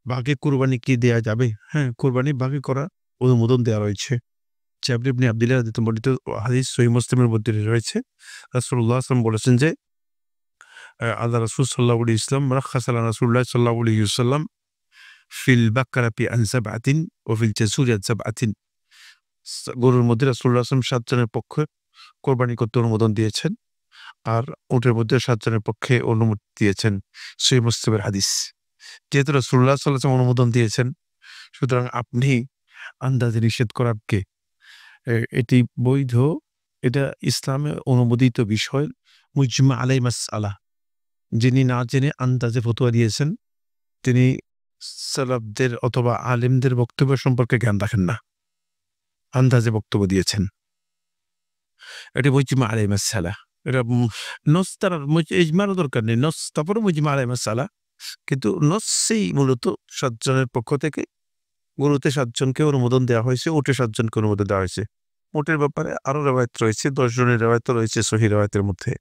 বাঘে কুরবানি কি দেয়া যাবে? হ্যাঁ, কুরবানি বাঘে করা অনুমোদন দেওয়া রয়েছে। জাবির ইবনে আব্দুল্লাহ রাদিয়াল্লাহু আনহু বর্ণিত হাদিস সহিহ মুসলিমের মধ্যে রয়েছে। রাসূলুল্লাহ সাল্লাল্লাহু আলাইহি ওয়াসাল্লাম বলেছেন যে আল্লাহ রাসূল সাল্লাল্লাহু আলাইহি ওয়াসাল্লাম রাখাসা লানা রাসূলুল্লাহ সাল্লাল্লাহু আলাইহি ওয়াসাল্লাম ফিল বাকারাতি আন সাবআতিন ওয়া ফিল জাসুরি আন সাবআতিন। গরুর মধ্যে রাসূলুল্লাহ সাল্লাল্লাহু আলাইহি ওয়াসাল্লাম ৭ জনের পক্ষে কোরবানি করতে অনুমোদন দিয়েছেন। আর উটের মধ্যে ৭ জনের পক্ষে অনুমতি দিয়েছেন। সহিহ মুসলিমের হাদিস। যেহেতু রাসূলুল্লাহ সাল্লাল্লাহু আলাইহি ওয়াসাল্লাম অনুমোদন দিয়েছেন, সুতরাং আপনি আন্দাজে নিষেধ করার কে? এটি বৈধ, এটা ইসলামে অনুমোদিত বিষয়, মুজমা আলাই মাসআলা। যিনি না জেনে আন্দাজে ফতোয়া দিয়েছেন, তিনি সালাফদের অথবা আলেমদের বক্তব্য সম্পর্কে জ্ঞান রাখেন না। আন্দাজে বক্তব্য দিয়েছেন। এটি মুজমা আলাই মাসআলা। এটা নস তার ইজমারও দরকার নেই। নস তারপরে মুজমা আলাই মাসআলা। কিন্তু নসেই মূলত ৭ জনের পক্ষ থেকে গরুতে ৭ জনকে অনুমোদন দেওয়া হয়েছে, উটে ৭ জনকে অনুমোদন দেওয়া হয়েছে। উটের ব্যাপারে আরো রেওয়ায়েত রয়েছে, ১০ জনের রেওয়ায়েতও রয়েছে সহিহ রেওয়ায়েতের মধ্যে।